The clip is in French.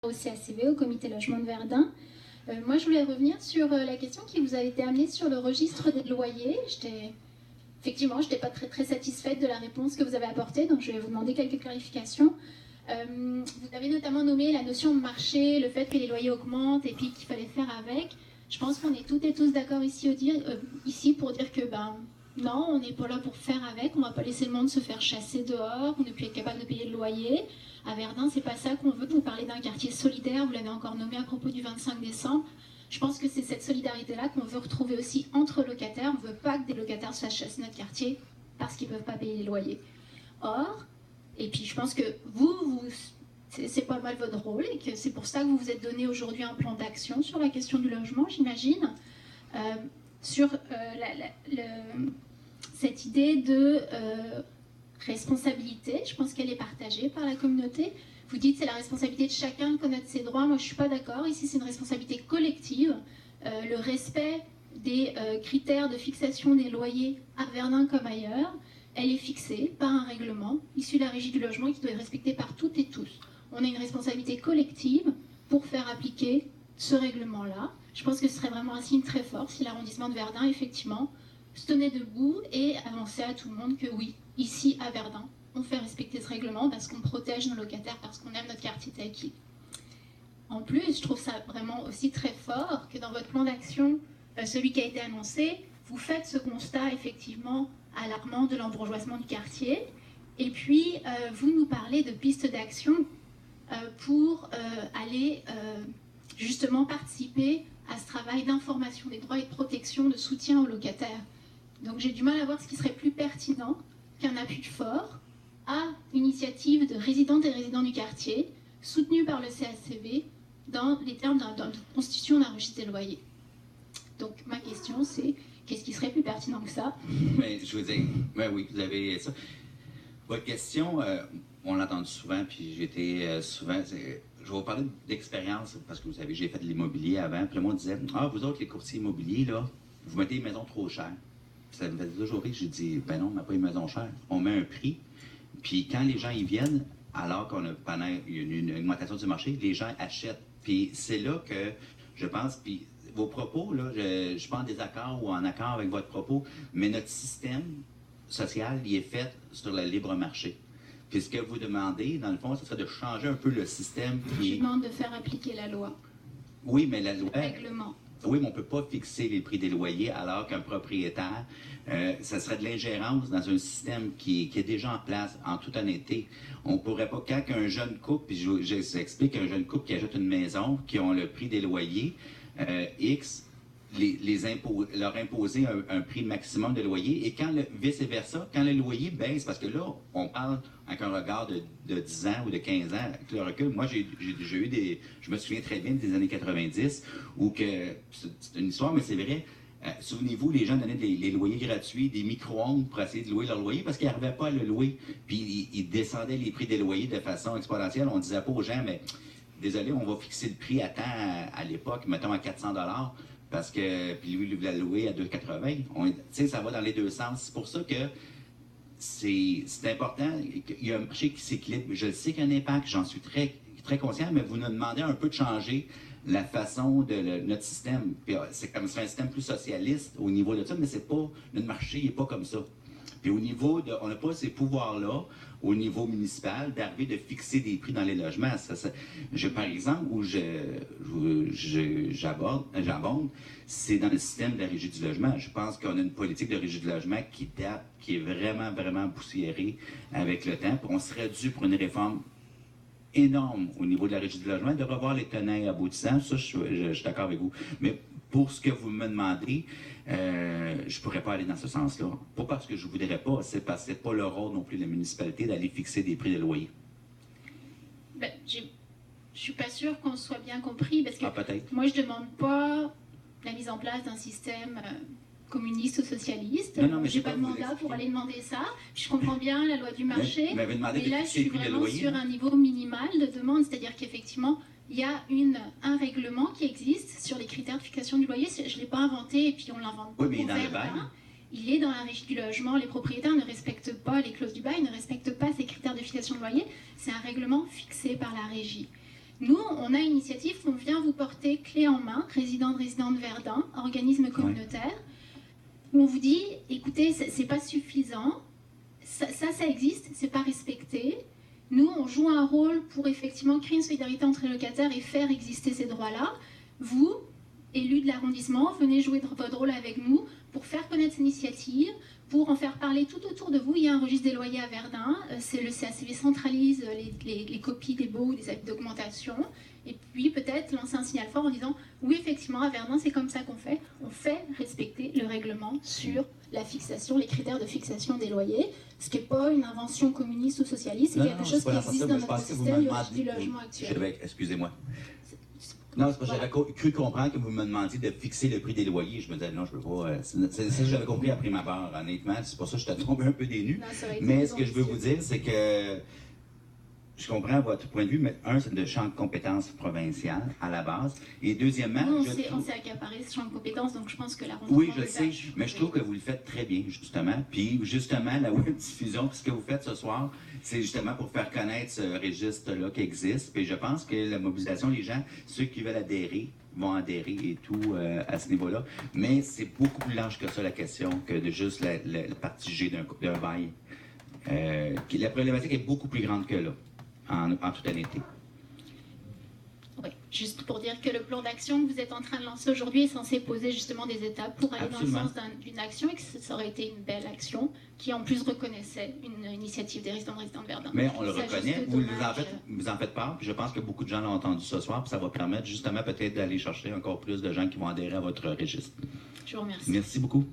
au CACV, au Comité Logement de Verdun. Moi, je voulais revenir sur la question qui vous a été amenée sur le registre des loyers. Effectivement, je n'étais pas très satisfaite de la réponse que vous avez apportée, donc je vais vous demander quelques clarifications. Vous avez notamment nommé la notion de marché, le fait que les loyers augmentent et puis qu'il fallait faire avec. Je pense qu'on est toutes et tous d'accord ici pour dire que non, on n'est pas là pour faire avec, on ne va pas laisser le monde se faire chasser dehors, on ne peut être capable de payer le loyer. À Verdun, c'est pas ça qu'on veut. Vous parlez d'un quartier solidaire, vous l'avez encore nommé à propos du 25 décembre. Je pense que c'est cette solidarité-là qu'on veut retrouver aussi entre locataires. On ne veut pas que des locataires se fassent chasser notre quartier parce qu'ils ne peuvent pas payer les loyers. Or, et puis je pense que c'est pas mal votre rôle et que c'est pour ça que vous vous êtes donné aujourd'hui un plan d'action sur la question du logement, j'imagine, sur cette idée de responsabilité. Je pense qu'elle est partagée par la communauté. Vous dites que c'est la responsabilité de chacun de connaître ses droits. Moi, je ne suis pas d'accord. Ici, c'est une responsabilité collective. Le respect des critères de fixation des loyers à Verdun comme ailleurs, elle est fixée par un règlement issu de la Régie du logement qui doit être respecté par toutes et tous. On a une responsabilité collective pour faire appliquer ce règlement-là. Je pense que ce serait vraiment un signe très fort si l'arrondissement de Verdun, effectivement, se tenait debout et annonçait à tout le monde que oui, ici à Verdun, on fait respecter ce règlement parce qu'on protège nos locataires, parce qu'on aime notre quartier tel qu'il. En plus, je trouve ça vraiment aussi très fort que dans votre plan d'action, celui qui a été annoncé, vous faites ce constat effectivement alarmant de l'embourgeoisement du quartier. Et puis, vous nous parlez de pistes d'action pour aller justement participer à ce travail d'information des droits et de protection, de soutien aux locataires. Donc j'ai du mal à voir ce qui serait plus pertinent qu'un appui fort à l'initiative de résidentes et résidents du quartier, soutenue par le CACV, dans les termes de constitution d'un registre des loyers. Donc ma question c'est, qu'est-ce qui serait plus pertinent que ça? Mais je veux dire, oui, vous avez ça. Votre question, on l'a entendu souvent, puis j'étais souvent... je vais vous parler d'expérience, parce que vous savez, j'ai fait de l'immobilier avant, puis le monde disait, vous autres, les courtiers immobiliers, là, vous mettez une maison trop chère. Puis ça me faisait toujours rire, j'ai dit, ben non, on ne met pas une maison chère, on met un prix, puis quand les gens y viennent, alors qu'on a pendant une augmentation du marché, les gens achètent. Puis c'est là que je pense, puis vos propos, là, je ne suis pas en désaccord ou en accord avec votre propos, mais notre système social, il est fait sur le libre marché. Puis ce que vous demandez, dans le fond, ce serait de changer un peu le système qui... Je demande de faire appliquer la loi. Oui, mais la loi... Le règlement. Oui, mais on ne peut pas fixer les prix des loyers alors qu'un propriétaire, ça serait de l'ingérence dans un système qui est déjà en place, en toute honnêteté. On ne pourrait pas, quand un jeune couple, puis j'explique un jeune couple qui achète une maison, qui ont le prix des loyers, X, leur imposer un prix maximum de loyer, et quand vice-versa, quand le loyer baisse, parce que là, on parle avec un regard de 10 ans ou de 15 ans, avec le recul, moi j'ai eu je me souviens très bien des années 90, où que, c'est une histoire, mais c'est vrai, souvenez-vous, les gens donnaient les loyers gratuits, des micro-ondes pour essayer de louer leur loyer, parce qu'ils n'arrivaient pas à le louer, puis ils descendaient les prix des loyers de façon exponentielle. On ne disait pas aux gens, mais désolé, on va fixer le prix à temps à l'époque, mettons à 400 $, parce que, puis lui, il voulait le louer à 2,80. Tu sais, ça va dans les deux sens. C'est pour ça que c'est important. Il y a un marché qui s'équilibre. Je le sais qu'il y a un impact, j'en suis très, très conscient, mais vous nous demandez un peu de changer la façon de notre système. C'est comme c'est un système plus socialiste au niveau de ça, mais c'est pas, notre marché n'est pas comme ça. Puis au niveau de, on n'a pas ces pouvoirs-là au niveau municipal d'arriver de fixer des prix dans les logements. Par exemple, où j'abonde, c'est dans le système de la Régie du logement. Je pense qu'on a une politique de Régie du logement qui est vraiment, vraiment poussiérée avec le temps. On serait dû pour une réforme énorme au niveau de la Régie du logement, de revoir les tenants et aboutissants. Ça, je suis d'accord avec vous. Mais pour ce que vous me demandez, je ne pourrais pas aller dans ce sens-là. Pas parce que je ne voudrais pas, c'est parce que ce n'est pas le rôle non plus de la municipalité d'aller fixer des prix de loyer. Ben, je ne suis pas sûre qu'on soit bien compris, parce que moi, je ne demande pas la mise en place d'un système communiste ou socialiste. Non, mais j'ai pas de mandat pour aller demander ça. Je comprends bien la loi du marché, mais là, je suis vraiment sur un niveau minimal de demande, c'est-à-dire qu'effectivement, il y a un règlement qui existe sur les critères de fixation du loyer. Je ne l'ai pas inventé et puis on l'invente pas. Oui, mais il est dans le bail. Il est dans la Régie du logement. Les propriétaires ne respectent pas les clauses du bail, ne respectent pas ces critères de fixation de loyer. C'est un règlement fixé par la Régie. Nous, on a une initiative qu'on vient vous porter clé en main, résidente Verdun, organisme communautaire, où on vous dit, écoutez, c'est pas suffisant, ça existe, c'est pas respecté. Nous, on joue un rôle pour effectivement créer une solidarité entre les locataires et faire exister ces droits-là. Vous, élus de l'arrondissement, venez jouer votre rôle avec nous pour faire connaître cette initiative, pour en faire parler tout autour de vous. Il y a un registre des loyers à Verdun, le CACV centralise les copies des baux ou des avis d'augmentation, et puis peut-être lancer un signal fort en disant oui, effectivement, à Verdun, c'est comme ça qu'on fait. On fait respecter le règlement sur la fixation, les critères de fixation des loyers, ce qui n'est pas une invention communiste ou socialiste, c'est quelque chose qui existe dans notre système du logement actuel. Excusez-moi. Non, c'est parce que j'avais cru comprendre que vous me demandiez de fixer le prix des loyers. Je me disais, non, je ne peux pas. C'est ça que j'avais compris après ma part, honnêtement. C'est pour ça que je suis tombé un peu dénu. Mais ce que je veux vous dire, c'est que je comprends votre point de vue, mais un, c'est de champ de compétences provincial à la base. Et deuxièmement, on s'est accaparé ce champ de compétences, donc je pense que la oui, je sais, mais je trouve que vous le faites très bien, justement. Puis, justement, la web diffusion, ce que vous faites ce soir, c'est justement pour faire connaître ce registre-là qui existe. Puis, je pense que la mobilisation, les gens, ceux qui veulent adhérer, vont adhérer et tout à ce niveau-là. Mais c'est beaucoup plus large que ça, la question, que de juste la partie G d'un bail. La problématique est beaucoup plus grande que là. En toute honnêteté. Oui, juste pour dire que le plan d'action que vous êtes en train de lancer aujourd'hui est censé poser justement des étapes pour aller dans le sens d'une action et que ça aurait été une belle action qui en plus reconnaissait une initiative des résidents de Verdun. Mais on le reconnaît, vous en faites part, puis je pense que beaucoup de gens l'ont entendu ce soir, puis ça va permettre justement peut-être d'aller chercher encore plus de gens qui vont adhérer à votre registre. Je vous remercie. Merci beaucoup.